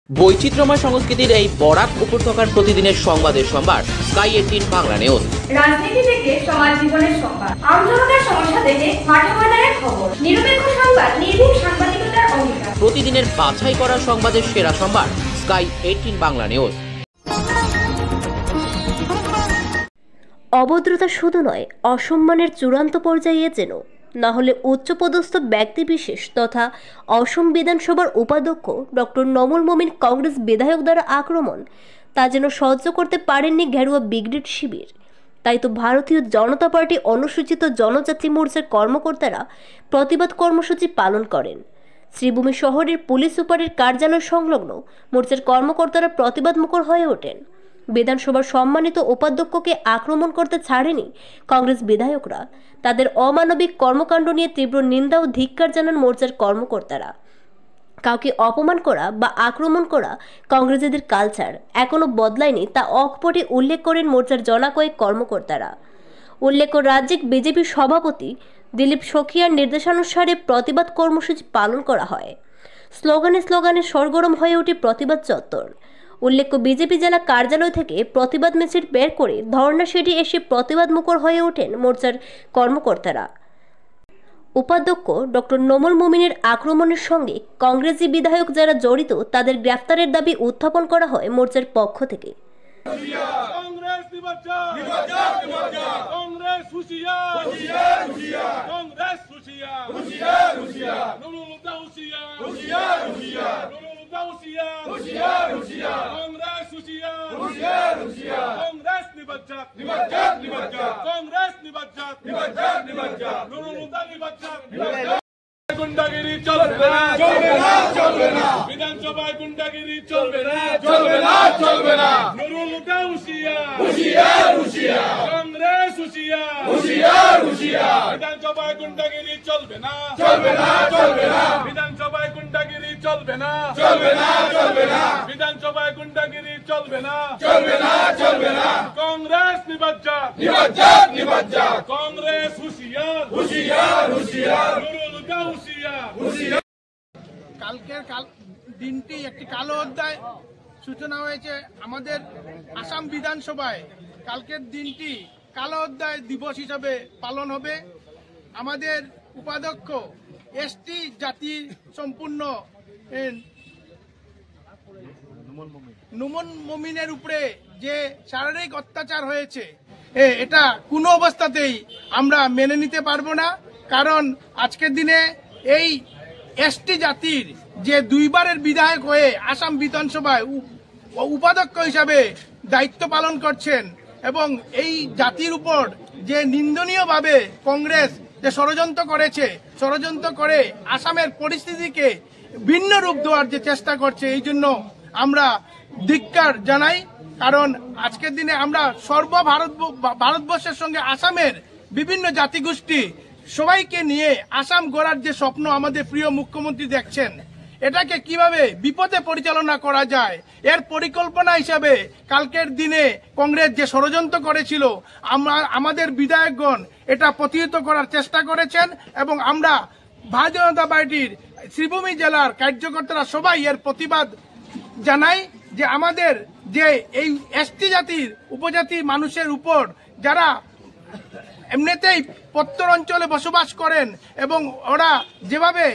বৈচিত্র্যময় সংস্কৃতির এই বরাক উপত্যকার প্রতিদিনের সংবাদের সম্ভার স্কাই 18 বাংলা নিউজ। রাজনীতি থেকে সমাজ জীবনের সংবাদ, আমজনতার সমস্যা থেকে মাঠে ময়দানের খবর, নিরপেক্ষ সংবাদ, নির্ভীক সাংবাদিকতার অঙ্গীকার। প্রতিদিনের বাছাই করা সংবাদের সেরা সম্ভার স্কাই 18 বাংলা নিউজ। অভদ্রতা শুধু নয়, অসম্মানের চূড়ান্ত পর্যায়ে যেন না হলে উচ্চপদস্থ ব্যক্তিবিশেষ তথা অসম বিধানসভার উপাধ্যক্ষ ডক্টর নমল মোমিন কংগ্রেস বিধায়ক দ্বারা আক্রমণ তা যেন সহ্য করতে পারেননি ঘেরুয়া ব্রিগেড শিবির। তাই তো ভারতীয় জনতা পার্টি অনুসূচিত জনজাতি মোর্চার কর্মকর্তারা প্রতিবাদ কর্মসূচি পালন করেন। শ্রীভূমি শহরের পুলিশ সুপারের কার্যালয় সংলগ্ন মোর্চার কর্মকর্তারা প্রতিবাদ মুখর হয়ে ওঠেন। বিধানসভার সম্মানিত উপাধ্যক্ষকে আক্রমণ করতে ছাড়েনি কংগ্রেস বিধায়করা। তাদের অমানবিক কর্মকাণ্ড নিয়ে তীব্র নিন্দা ও ধিক্কার জানান মোর্চার কর্মকর্তারা। কাউকে অপমান করা বা আক্রমণ করা কংগ্রেসীদের কালচার এখনো বদলায়নি তা অকপটে উল্লেখ করেন মোর্চার জনকয়েক কর্মকর্তারা। উল্লেখ্য, রাজ্যিক বিজেপি সভাপতি দিলীপ সখিয়ার নির্দেশানুসারে প্রতিবাদ কর্মসূচি পালন করা হয়। স্লোগানে স্লোগানে সরগরম হয়ে ওঠে প্রতিবাদ চত্বর। উল্লেখ্য, বিজেপি জেলা কার্যালয় থেকে প্রতিবাদ মিছিল বের করে ধর্ণা শেডে এসে প্রতিবাদ মুখর হয়ে ওঠেন মোর্চার কর্মকর্তারা। উপাধ্যক্ষ ডক্টর নমল মোমিনের আক্রমণের সঙ্গে কংগ্রেসী বিধায়ক যারা জড়িত তাদের গ্রেফতারের দাবি উত্থাপন করা হয় মোর্চার পক্ষ থেকে। গুন্ডাগিরি চলবে না, চলবে না, চলবে না। বিধানসভায় গুন্ডাগিরি চলবে না, চলবে না, চলবে না। নুরুল হুদা হুঁশিয়ার, হুঁশিয়ার, হুঁশিয়ার। কংগ্রেস হুঁশিয়ার, হুঁশিয়ার, হুঁশিয়ার। বিধানসভায় গুন্ডাগিরি চলবে না, চলবে না, চলবে না। বিধানসভায় গুন্ডাগিরি চলবে না, চলবে না, চলবে না। বিধানসভায় গুন্ডাগিরি চলবে না, চলবে না, চলবে না। কংগ্রেস নিবজ্জাত, নিবজ্জাত, নিবজ্জাত। কংগ্রেস হুঁশিয়ার, হুঁশিয়ার, হুঁশিয়ার। নুরুল হুদা হুঁশিয়ার, হুঁশিয়ার। কালকের দিনটি একটি কালো অধ্যায় সূচনা হয়েছে আমাদের আসাম বিধানসভায়। কালকের দিনটি কালো অধ্যায় দিবস হিসাবে পালন হবে। আমাদের উপাধ্যক্ষ এসটি জাতির সম্পূর্ণ নমল মোমিনের উপরে যে শারীরিক অত্যাচার হয়েছে এটা কোনো অবস্থাতেই আমরা মেনে নিতে পারবো না। কারণ আজকের দিনে এই এসটি জাতির যে দুইবারের বিধায়ক হয়ে আসাম বিধানসভায় উপাধ্যক্ষ হিসাবে দায়িত্ব পালন করছেন এবং এই জাতির উপর যে নিন্দনীয়ভাবে কংগ্রেস যে ষড়যন্ত্র করেছে, ষড়যন্ত্র করে আসামের পরিস্থিতিকে ভিন্ন রূপ দেওয়ার যে চেষ্টা করছে, এই জন্য আমরা ধিক্কার জানাই। কারণ আজকের দিনে আমরা ভারতবর্ষের সঙ্গে আসামের বিভিন্ন জাতিগোষ্ঠী সবাইকে নিয়ে আসাম গড়ার যে স্বপ্ন আমাদের প্রিয় মুখ্যমন্ত্রী দেখছেন, এটাকে কিভাবে বিপদে পরিচালনা করা যায় এর পরিকল্পনা হিসাবে কালকের দিনে কংগ্রেস যে ষড়যন্ত্র করেছিল আমাদের বিধায়কগণ এটা প্রতিহত করার চেষ্টা করেছেন এবং আমরা ভারতীয় জনতা পার্টির শ্রীভূমি জেলার কার্যকর্তারা সবাই এর প্রতিবাদ জানাই যে আমাদের যে এই এসটি জাতির উপজাতি মানুষের উপর যারা এমনিতেই প্রত্যন্ত অঞ্চলে বসবাস করেন এবং ওরা যেভাবে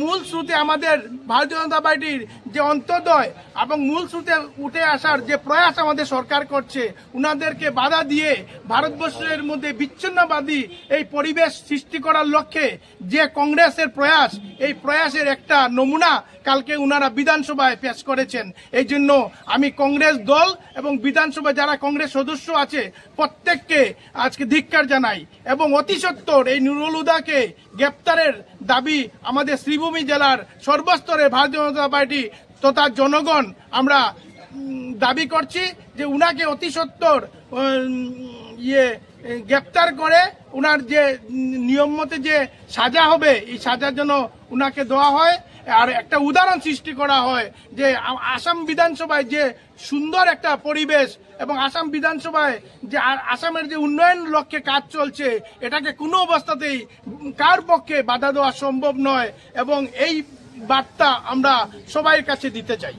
মূল স্রোতে আমাদের ভারতীয় জনতা পার্টির যে অন্তর্দয় এবং মূল স্রোতে উঠে আসার যে প্রয়াস আমাদের সরকার করছে, উনাদেরকে বাধা দিয়ে ভারতবর্ষের মধ্যে বিচ্ছিন্নবাদী এই পরিবেশ সৃষ্টি করার লক্ষ্যে যে কংগ্রেসের প্রয়াস, এই প্রয়াসের একটা নমুনা কালকে উনারা বিধানসভায় পেশ করেছেন। এই জন্য আমি কংগ্রেস দল এবং বিধানসভায় যারা কংগ্রেস সদস্য আছে প্রত্যেককে আজকে ধিক্কার জানাই এবং অতি সত্বর এই নুরুল হুদাকে গ্রেপ্তারের দাবি আমাদের শ্রীভূমি জেলার সর্বস্তরে ভারতীয় জনতা পার্টি তথা জনগণ আমরা দাবি করছি যে উনাকে অতি সত্বর গ্রেপ্তার করে উনার যে নিয়ম মতে যে সাজা হবে এই সাজার জন্য উনাকে দেওয়া হয়। আর একটা উদাহরণ সৃষ্টি করা হয় যে আসাম বিধানসভায় যে সুন্দর একটা পরিবেশ এবং আসাম বিধানসভায় যে আসামের যে উন্নয়ন লক্ষ্যে কাজ চলছে এটাকে কোনো অবস্থাতেই কার পক্ষে বাধা দেওয়া সম্ভব নয় এবং এই বার্তা আমরা সবার কাছে দিতে চাই।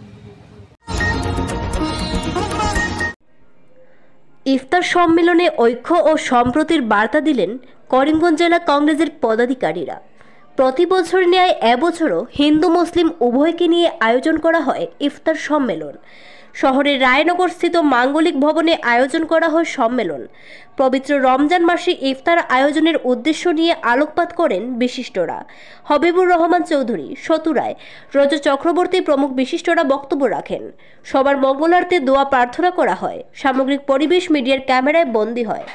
ইফতার সম্মেলনে ঐক্য ও সম্প্রীতির বার্তা দিলেন করিমগঞ্জ জেলা কংগ্রেসের পদাধিকারীরা। প্রতি বছর ন্যায় এবছরও হিন্দু মুসলিম উভয়কে নিয়ে আয়োজন করা হয় ইফতার সম্মেলন। শহরের রায়নগরস্থিত মাঙ্গলিক ভবনে আয়োজন করা হয় সম্মেলন। পবিত্র রমজান মাসে ইফতার আয়োজনের উদ্দেশ্য নিয়ে আলোকপাত করেন বিশিষ্টরা। হবিবুর রহমান চৌধুরী, সতু রায়, রজত চক্রবর্তী প্রমুখ বিশিষ্টরা বক্তব্য রাখেন। সবার মঙ্গলার্থে দোয়া প্রার্থনা করা হয়। সামগ্রিক পরিবেশ মিডিয়ার ক্যামেরায় বন্দী হয়।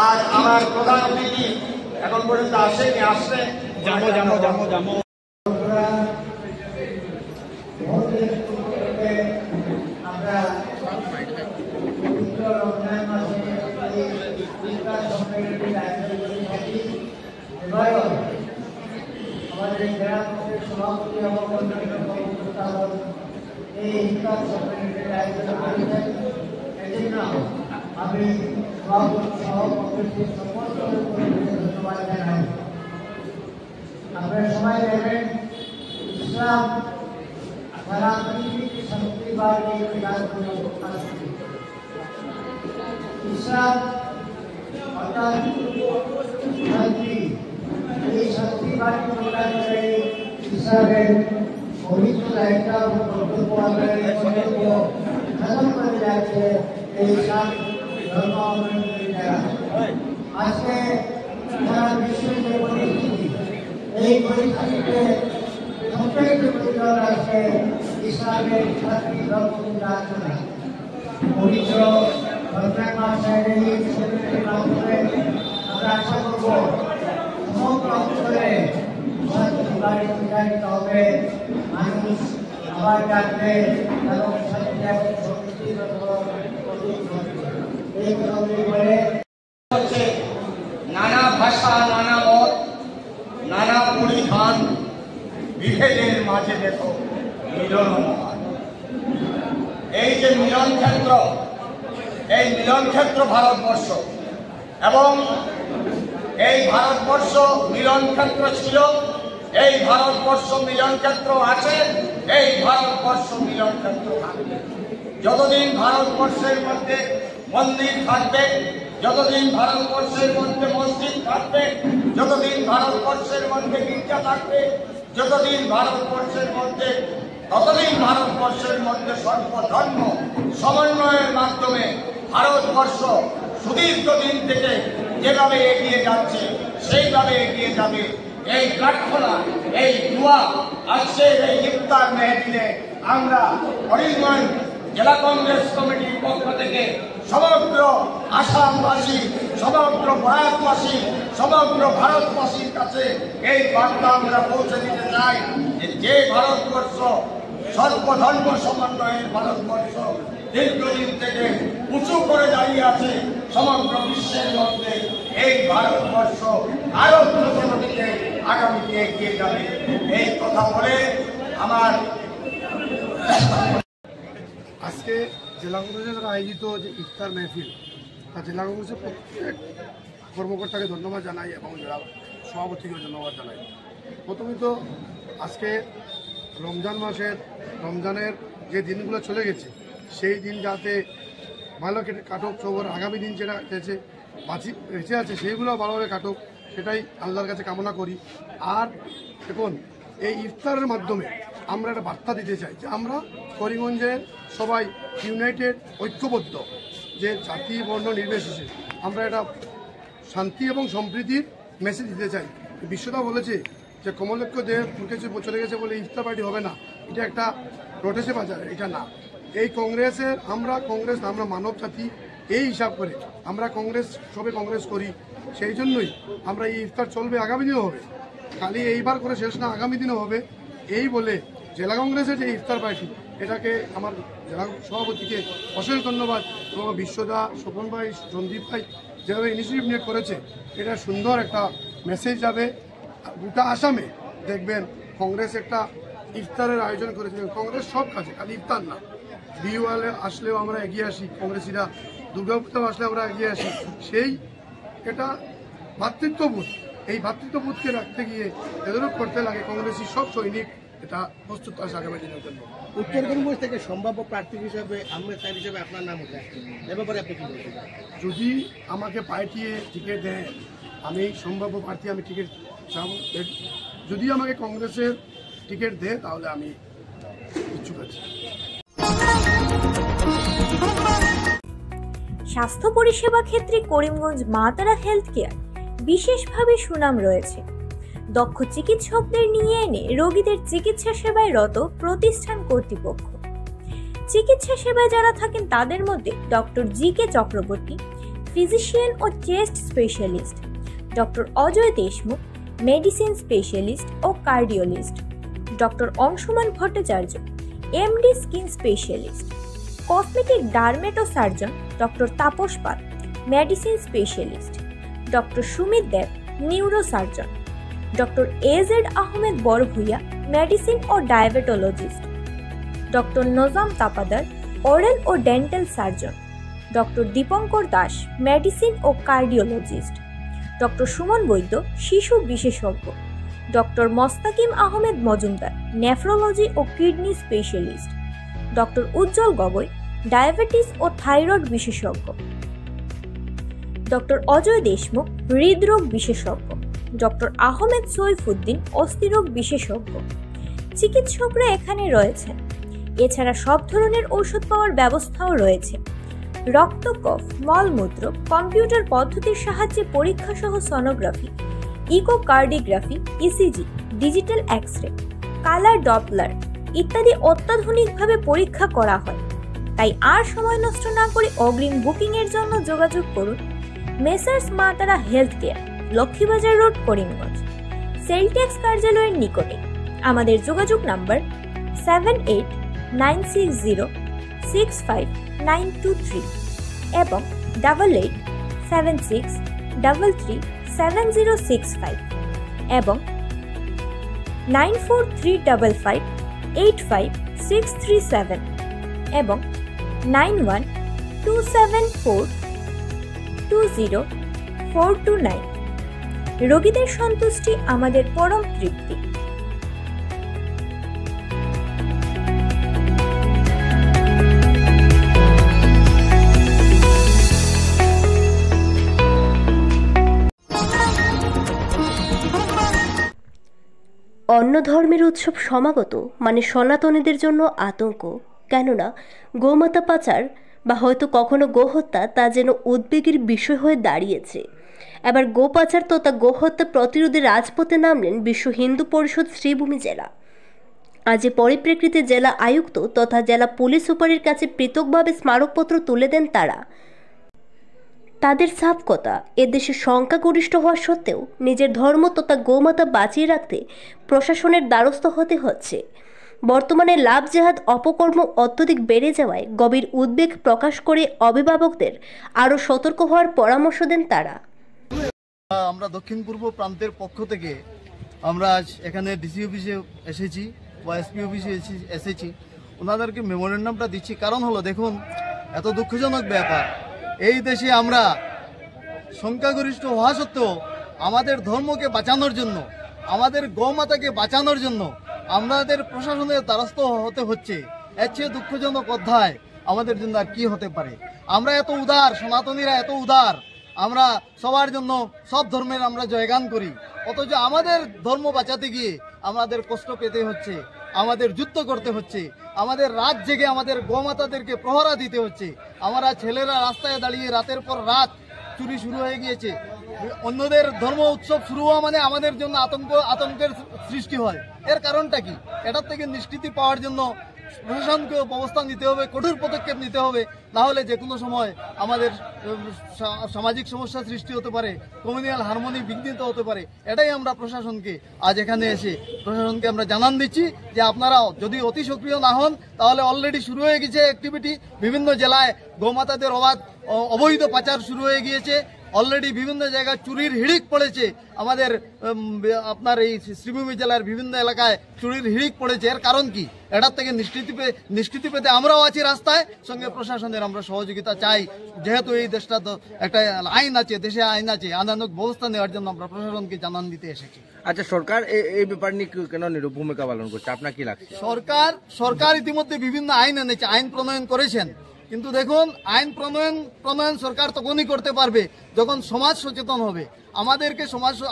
আর আমার প্রধান অতিথি এখন পর্যন্ত আসেনি, আসলে যাবো আমাদের জেলা কংগ্রেস সভাপতি এবং এই ইফতার সম্মেলনের আয়োজন করেছেন। এজন্য আমি সভাপতি সহ কংগ্রেসের সমস্ত ধন্যবাদ জানাই। আপনারা সবাই জানেন ইসলাম সারা পৃথিবীকে শান্তিবার নিয়ে কাজ করে আসছে। ইসলাম অর্থাৎ শান্তি, এই শান্তিবাদী প্রকারে ইসলামের পবিত্র একটা কর্তব্য খতম করে যাচ্ছে এই ইসলাম ধর্মাবলম্বী যারা। আজকে সারা বিশ্বের যে পরিস্থিতি, এই পরিস্থিতিতে সবচেয়ে প্রয়োজন আছে ইসলামের শান্তি ধর্মপূর্ণ আলোচনা। পবিত্র রমজান মাসের এই সেমিনারের মাধ্যমে আমরা আশা করব সমগ্র অঞ্চলে শান্তি বাড়ি প্রচারিত হবে, মানুষ আবার ডাকবে এবং শান্তি এবং সমৃদ্ধির এই কথাগুলি বলে হচ্ছে নানা ভাষা, নানা মত, নানা পরিধান, বিভেদের মাঝে দেখো মিলন। এই যে মিলন ক্ষেত্র, এই মিলন ক্ষেত্র ভারতবর্ষ, এবং এই ভারতবর্ষ মিলন ক্ষেত্র ছিল, এই ভারতবর্ষ মিলন ক্ষেত্র আছে, এই ভারতবর্ষ মিলন ক্ষেত্র থাকবে। যতদিন ভারতবর্ষের মধ্যে মন্দির থাকবে, যতদিন ভারতবর্ষের মধ্যে মসজিদ থাকবে, যতদিন ভারতবর্ষের মধ্যে গির্জা থাকবে, যতদিন ভারতবর্ষের মধ্যে, ততদিন ভারতবর্ষের মধ্যে সর্বধর্ম সমন্বয়ের মাধ্যমে ভারতবর্ষ সুদীর্ঘ দিন থেকে যেভাবে এগিয়ে যাচ্ছে সেইভাবে এগিয়ে যাবে। এই প্রার্থনা, এই দোয়া আজকের এই ইফতার মেহফিলে আমরা করিমগঞ্জ জেলা কংগ্রেস কমিটির পক্ষ থেকে সমগ্র আসামবাসী, সমগ্র বরাকবাসী, সমগ্র ভারতবাসীর কাছে এই বার্তা আমরা পৌঁছে দিতে চাই যে ভারতবর্ষ সর্বধর্ম সমন্বয়ের ভারতবর্ষ দীর্ঘদিন থেকে উঁচু করে দাঁড়িয়ে আছে সমগ্র বিশ্বের মধ্যে। এই ভারতবর্ষ আরো দ্রুত দিকে আগামীতে এগিয়ে যাবে। এই কথা বলে আমার আজকে জেলা কংগ্রেসের আয়োজিত যে ইফতার মেহফিল, তা জেলা কংগ্রেসের প্রত্যেক কর্মকর্তাকে ধন্যবাদ জানাই এবং জেলা সভাপতিকেও ধন্যবাদ জানাই। প্রথমত আজকে রমজান মাসের রমজানের যে দিনগুলো চলে গেছে সেই দিন যাতে ভালো কাটুক, সবার আগামী দিন যেটা বেঁচে আছে সেইগুলো ভালোভাবে কাটুক, সেটাই আল্লাহর কাছে কামনা করি। আর দেখুন, এই ইফতারের মাধ্যমে আমরা একটা বার্তা দিতে চাই যে আমরা করিমগঞ্জের সবাই ইউনাইটেড, ঐক্যবদ্ধ, যে জাতি বর্ণ নির্বিশেষে আমরা একটা শান্তি এবং সম্প্রীতির মেসেজ দিতে চাই। বিশ্বদা বলেছে যে কমলক্ষ দেব চলে গেছে বলে ইফতার পার্টি হবে না, এটা একটা রটেছে বাজারে, এটা না। এই কংগ্রেসের আমরা মানব জাতি, এই হিসাব করে আমরা সবে কংগ্রেস করি, সেই জন্যই আমরা এই ইফতার চলবে, আগামী দিনও হবে। খালি এইবার করে শেষ না, আগামী দিনও হবে। এই বলে জেলা কংগ্রেসের যে ইফতার পার্টি, এটাকে আমার জেলা সভাপতিকে অশেষ ধন্যবাদ, এবং বিশ্বদা, স্বপন ভাই, সন্দীপ ভাই যেভাবে ইনিশিয়েটিভ নিয়ে করেছে, এটা সুন্দর একটা মেসেজ যাবে গোটা আসামে। দেখবেন কংগ্রেস একটা ইফতারের আয়োজন করেছে, কংগ্রেস সব কাজে, খালি ইফতার না, বিওয়ালে আসলেও আমরা এগিয়ে আসি, কংগ্রেসীরা দুর্গাপুজো আসলে আমরা এগিয়ে আসি। সেই এটা ভ্রাতৃত্ববোধ, এই ভ্রাতৃত্ববোধকে রাখতে গিয়ে এদেরও করতে লাগে কংগ্রেসী সব সৈনিক, এটা প্রস্তুত আছে আগামী দিনের জন্য। উত্তর করিমগঞ্জ থেকে সম্ভাব্য প্রার্থী হিসেবে আহমেদ সাহেব হিসেবে আপনার নাম উঠে আসছে, এ ব্যাপারে আপনি কি বলতে চান? যদি আমাকে পার্টিয়ে টিকিট দেয়, আমি সম্ভাব্য প্রার্থী, আমি টিকিট চাব। যদি আমাকে কংগ্রেসের টিকিট দেয় তাহলে আমি ইচ্ছুক আছি। স্বাস্থ্য পরিষেবা ক্ষেত্রে করিমগঞ্জ মা তারা হেলথ কেয়ার বিশেষভাবে সুনাম রয়েছে। দক্ষ চিকিৎসকদের নিয়ে এনে রোগীদের চিকিৎসা সেবায় রত প্রতিষ্ঠান কর্তৃপক্ষ। চিকিৎসা সেবায় যারা থাকেন তাদের মধ্যে ডক্টর জি.কে. চক্রবর্তী, ফিজিশিয়ান ও chest specialist, doctor Ajay Deshmukh, medicine specialist ও cardiologist, doctor Anshuman Bhattacharya, MD skin specialist, cosmetic dermato surgeon doctor Tapas Pal, medicine specialist, doctor Sumit Deb, neuro surgeon, doctor A Z Ahmed Barbhuiya, medicine ও diabetologist, doctor Najam Tapadar, oral ও dental surgeon, doctor Dipankar Das, medicine ও cardiologist, doctor Suman Baidya, শিশু বিশেষজ্ঞ, doctor Mostakim Ahmed Majumdar, nephrology ও kidney specialist, doctor উজ্জ্বল Gogoi, diabetes ও thyroid বিশেষজ্ঞ, doctor Ajay Deshmukh, হৃদরোগ বিশেষজ্ঞ, doctor Ahmed Saifuddin, অস্থিরোগ বিশেষজ্ঞ। চিকিৎসকরা এখানে রয়েছেন। এছাড়া সব ধরনের ঔষধ পাওয়ার ব্যবস্থাও রয়েছে। রক্ত, কফ, মলমূত্র কম্পিউটার পদ্ধতির সাহায্যে পরীক্ষা সহ sonography, echocardiography, ECG, digital X-ray, colour Doppler ইত্যাদি অত্যাধুনিকভাবে পরীক্ষা করা হয়। তাই আর সময় নষ্ট না করে অগ্রিম বুকিংয়ের জন্য যোগাযোগ করুন মেসার্স মা তারা health care, Laxmibazar road, Karimganj, sell tax কার্যালয়ের নিকটে। আমাদের যোগাযোগ নাম্বার 7896065923 এবং 8876337065 এবং 9435585637 এবং 9127420429। রোগীদের সন্তুষ্টি আমাদের পরম তৃপ্তি। অন্য ধর্মের উৎসব সমাগত মানে সনাতনীদের জন্য আতঙ্ক, কেননা গোমাতা পাচার বা হয়তো কখনো গোহত্যা তা যেন উদ্বেগের বিষয় হয়ে দাঁড়িয়েছে। এবার গোপাচার তথা গোহত্যা প্রতিরোধে রাজপথে নামলেন বিশ্ব হিন্দু পরিষদ শ্রীভূমি জেলা। আজ এ পরিপ্রেক্ষিতে জেলা আয়ুক্ত তথা জেলা পুলিশ সুপারের কাছে পৃথকভাবে স্মারকপত্র তুলে দেন তারা। তাদের সাফ কথা, এদেশে সংখ্যাগরিষ্ঠ হওয়া সত্ত্বেও নিজের ধর্ম তথা গোমাতা বাঁচিয়ে রাখতে প্রশাসনের দ্বারস্থ হতে হচ্ছে। বর্তমানে লাভ জেহাদ অপকর্ম অত্যধিক বেড়ে যাওয়ায় গভীর উদ্বেগ প্রকাশ করে অভিভাবকদের আরও সতর্ক হওয়ার পরামর্শ দেন তারা। আমরা দক্ষিণ পূর্ব প্রান্তের পক্ষ থেকে আমরা আজ এখানে ডিসি অফিসে এসেছি বা এসপি অফিসে এসেছি, ওনাদেরকে মেমোরেন্ডামটা দিচ্ছি। কারণ হলো, দেখুন, এত দুঃখজনক ব্যাপার, এই দেশে আমরা সংখ্যাগরিষ্ঠ হওয়া সত্ত্বেও আমাদের ধর্মকে বাঁচানোর জন্য, আমাদের গৌমাতাকে বাঁচানোর জন্য আমাদের প্রশাসনের দ্বারস্থ হতে হচ্ছে। এর চেয়ে দুঃখজনক অধ্যায় আমাদের জন্য আর কি হতে পারে? আমরা এত উদার, সনাতনীরা এত উদার, আমরা সবার জন্য সব ধর্মের আমরা জয়গান করি, অথচ আমাদের ধর্ম বাঁচাতে গিয়ে আমাদের কষ্ট পেতে হচ্ছে, আমাদের যুদ্ধ করতে হচ্ছে, আমাদের রাত জেগে আমাদের গোমাতাদেরকে প্রহরা দিতে হচ্ছে। আমরা ছেলেরা রাস্তায় দাঁড়িয়ে রাতের পর রাত চুরি শুরু হয়ে গিয়েছে। অন্যদের ধর্ম উৎসব শুরু হওয়া মানে আমাদের জন্য আতঙ্কের সৃষ্টি হয়। এর কারণটা কি? এটার থেকে নিষ্কৃতি পাওয়ার জন্য প্রশাসনকে ব্যবস্থা নিতে হবে, কঠোর পদক্ষেপ নিতে হবে, না হলে যে কোনো সময় আমাদের সামাজিক সমস্যা সৃষ্টি হতে পারে, কমিউনাল হারমোনি বিঘ্নিত হতে পারে। এটাই আমরা প্রশাসনকে আজ এখানে এসে প্রশাসনকে আমরা জানান দিচ্ছি যে আপনারা যদি অতি সক্রিয় না হন তাহলে অলরেডি শুরু হয়ে গেছে অ্যাক্টিভিটি। বিভিন্ন জেলায় গোমাতাদের অবৈধ পাচার শুরু হয়ে গিয়েছে। অলরেডি বিভিন্ন জায়গায় চুরির হিড়িক পড়েছে। আমাদের আপনার এই শ্রীভূমি জেলার বিভিন্ন এলাকায় চুরির হিড়িক পড়েছে। এর কারণ কি? এটার থেকে নিষ্কৃতি পেতে আমরাও আছি রাস্তায়, সঙ্গে প্রশাসনের আমরা সহযোগিতা চাই। যেহেতু এই দেশটা তো একটা আইন আছে, দেশে আইন আছে, আইনানুগ ব্যবস্থা নেওয়ার জন্য আমরা প্রশাসনকে জানান দিতে এসেছি। আচ্ছা, সরকার এই ব্যাপার নিয়ে কেন নীরব ভূমিকা পালন করছে, আপনার কি লাগছে? সরকার ইতিমধ্যে বিভিন্ন আইন এনেছে, আইন প্রণয়ন করেছেন। কিন্তু দেখুন, আইন প্রণয়ন সরকার তখনই করতে পারবে যখন সমাজ সচেতন হবে। আমাদেরকে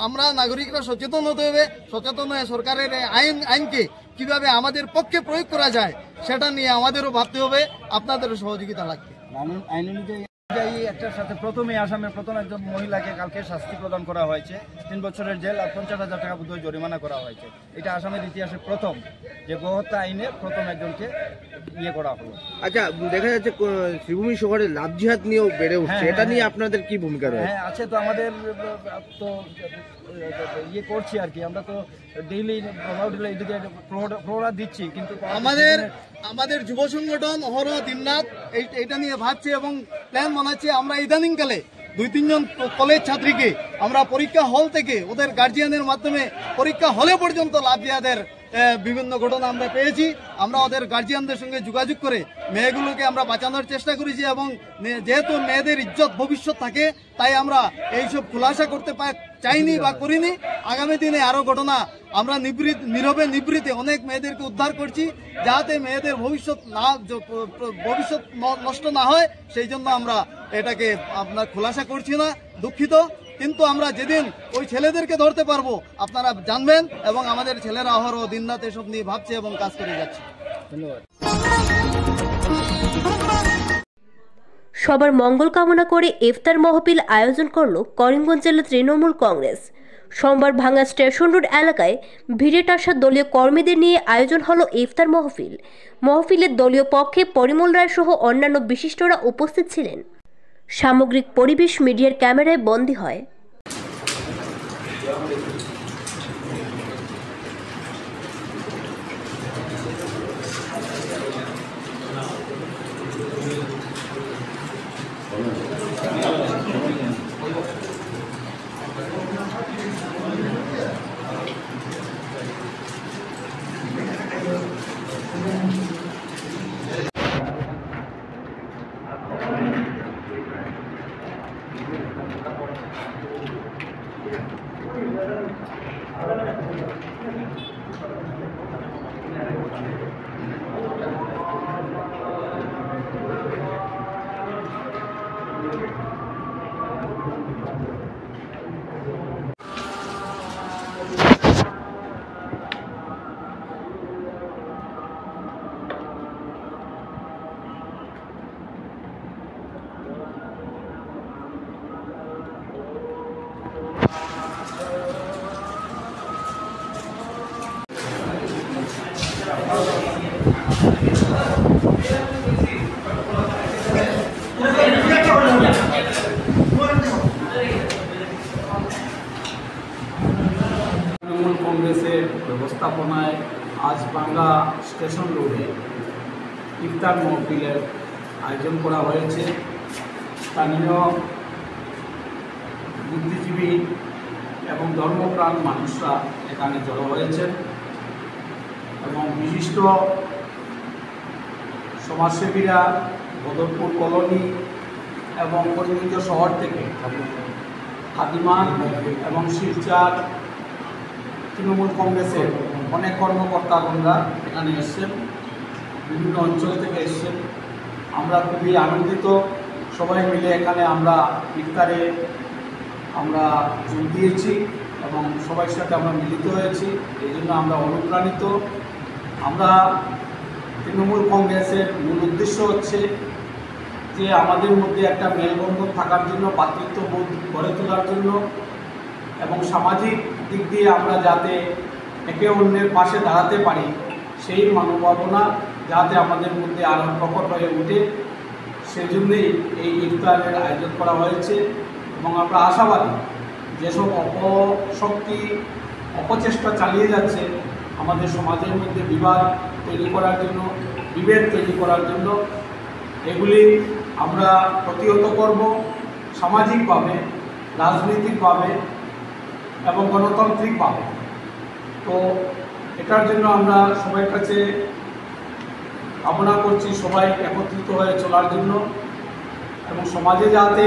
আমরা নাগরিকরা সচেতন হতে হবে। সচেতন হয়ে সরকারের আইনকে কিভাবে আমাদের পক্ষে প্রয়োগ করা যায় সেটা নিয়ে আমাদেরও ভাবতে হবে, আপনাদেরও সহযোগিতা লাগবে। আইন অনুযায়ী একটার সাথে প্রথমে আসামের প্রথম একজন মহিলাকে কালকে শাস্তি প্রদান করা হয়েছে, 3 বছরের জেল আর 50,000 টাকা বোধহয় জরিমানা করা হয়েছে। এটা আসামের ইতিহাসে প্রথম যে গোহত্যা আইনে প্রথম একজনকে করা হলো। আচ্ছা, দেখা যাচ্ছে শ্রীভূমি শহরে লাভ জিহাদ নিয়েও বেড়ে উঠছে, এটা নিয়ে আপনাদের কি ভূমিকা রয়েছে? হ্যাঁ আছে, তো আমাদের তো করছি আর কি, আমরা তো ডেইলি প্রহরা দিচ্ছি। কিন্তু আমাদের যুব সংগঠন অহরহ দিনরাত এইটা নিয়ে ভাবছে এবং প্ল্যান বানাচ্ছে। আমরা ইদানিংকালে 2-3 জন কলেজ ছাত্রীকে আমরা পরীক্ষা হল থেকে ওদের গার্জিয়ানের মাধ্যমে পরীক্ষা হলে পর্যন্ত লাভ জিহাদের বিভিন্ন ঘটনা আমরা পেয়েছি। আমরা ওদের গার্জিয়ানদের সঙ্গে যোগাযোগ করে মেয়েগুলোকে আমরা বাঁচানোর চেষ্টা করেছি এবং যেহেতু মেয়েদের ইজ্জত ভবিষ্যৎ থাকে তাই আমরা এইসব খুলাসা করতে চাইনি বা করিনি। আগামী দিনে আরো ঘটনা আমরা নিবৃত্তে অনেক মেয়েদেরকে উদ্ধার করছি, যাতে মেয়েদের ভবিষ্যৎ নষ্ট না হয়, সেই জন্য আমরা এটাকে আপনার খুলাসা করছি না, দুঃখিত। কিন্তু আমরা যেদিন ওই ছেলেদেরকে ধরতে পারবো আপনারা জানবেন, এবং আমাদের ছেলেরা অহরহ দিনরাত এসব নিয়ে ভাবছে এবং কাজ করে যাচ্ছে। ধন্যবাদ। সবার মঙ্গল কামনা করে ইফতার মাহফিল আয়োজন করল করিমগঞ্জ জেলা তৃণমূল কংগ্রেস। সোমবার ভাঙ্গা স্টেশন রোড এলাকায় ভিড়ে টাসা দলীয় কর্মীদের নিয়ে আয়োজন হলো ইফতার মাহফিল। মাহফিলের দলীয় পক্ষে পরিমল রায় সহ অন্যান্য বিশিষ্টরা উপস্থিত ছিলেন। সামগ্রিক পরিবেশ মিডিয়ার ক্যামেরায় বন্দী হয়। তৃণমূল কংগ্রেসের ব্যবস্থাপনায় আজ ভাঙ্গা স্টেশন রোডে ইফতার মাহফিলের আয়োজন করা হয়েছে। স্থানীয় বুদ্ধিজীবী এবং ধর্মপ্রাণ মানুষরা এখানে জড়ো হয়েছেন এবং বিশিষ্ট সমাজসেবীরা বদরপুর কলোনি এবং করিমগঞ্জ শহর থেকে খাদিমান এবং শিলচর তৃণমূল কংগ্রেসের অনেক কর্মকর্তাগণরা এখানে এসছেন, বিভিন্ন অঞ্চল থেকে এসছেন। আমরা খুবই আনন্দিত, সবাই মিলে এখানে আমরা ইফতারে আমরা যোগ দিয়েছি এবং সবার সাথে আমরা মিলিত হয়েছি। এই জন্য আমরা অনুপ্রাণিত। আমরা তৃণমূল কংগ্রেসের মূল উদ্দেশ্য হচ্ছে যে আমাদের মধ্যে একটা মেলবন্ধন থাকার জন্য, ভ্রাতৃত্ববোধ গড়ে তোলার জন্য এবং সামাজিক দিক দিয়ে আমরা যাতে একে অন্যের পাশে দাঁড়াতে পারি, সেই মনোভাবনা যাতে আমাদের মধ্যে আরও প্রকট হয়ে ওঠে, সেই জন্যেই এই ইফতারের আয়োজন করা হয়েছে। এবং আমরা আশাবাদী যেসব অপশক্তি অপচেষ্টা চালিয়ে যাচ্ছে আমাদের সমাজের মধ্যে বিবাদ তৈরি করার জন্য, বিভেদ তৈরি করার জন্য, এগুলি আমরা প্রতিহত করব সামাজিকভাবে, রাজনৈতিকভাবে এবং গণতান্ত্রিকভাবে। তো এটার জন্য আমরা সবার কাছে কামনা করছি সবাই একত্রিত হয়ে চলার জন্য এবং সমাজে যাতে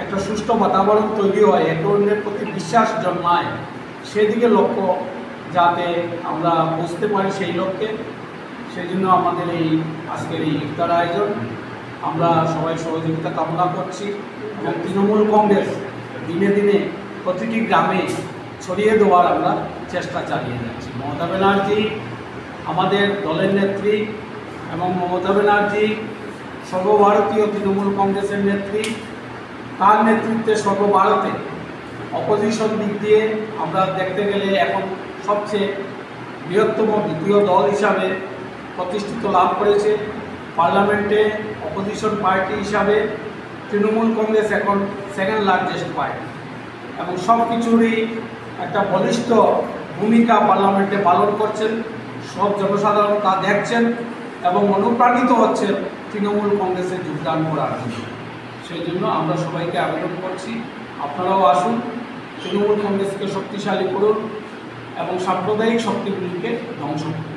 একটা সুষ্ঠু বাতাবরণ তৈরি হয়, একে অন্যের প্রতি বিশ্বাস জন্মায়, সেদিকে লক্ষ্য যাতে আমরা বুঝতে পারি সেই লক্ষ্যে। সেই জন্য আমাদের এই আজকের এই ইফতার আয়োজন। আমরা সবাই সহযোগিতা কামনা করছি এবং তৃণমূল কংগ্রেস দিনে দিনে প্রতিটি গ্রামে ছড়িয়ে দেওয়ার আমরা চেষ্টা চালিয়ে যাচ্ছি। মমতা ব্যানার্জি আমাদের দলের নেত্রী এবং মমতা ব্যানার্জি সর্বভারতীয় তৃণমূল কংগ্রেসের নেত্রী। তার নেতৃত্বে সর্বভারতে অপোজিশন দিক দিয়ে আমরা দেখতে গেলে এখন সবচেয়ে বৃহত্তম দ্বিতীয় দল হিসাবে প্রতিষ্ঠিত লাভ করেছে। পার্লামেন্টে অপোজিশন পার্টি হিসাবে তৃণমূল কংগ্রেস এখন সেকেন্ড লার্জেস্ট পার্টি এবং সব কিছুরই একটা বলিষ্ঠ ভূমিকা পার্লামেন্টে পালন করছেন। সব জনসাধারণ তা দেখছেন এবং অনুপ্রাণিত হচ্ছেন তৃণমূল কংগ্রেসে যোগদান করার জন্য। সেই জন্য আমরা সবাইকে আবেদন করছি, আপনারাও আসুন, তৃণমূল কংগ্রেসকে শক্তিশালী করুন এবং সাম্প্রদায়িক শক্তিগুলিকে ধ্বংস করুন।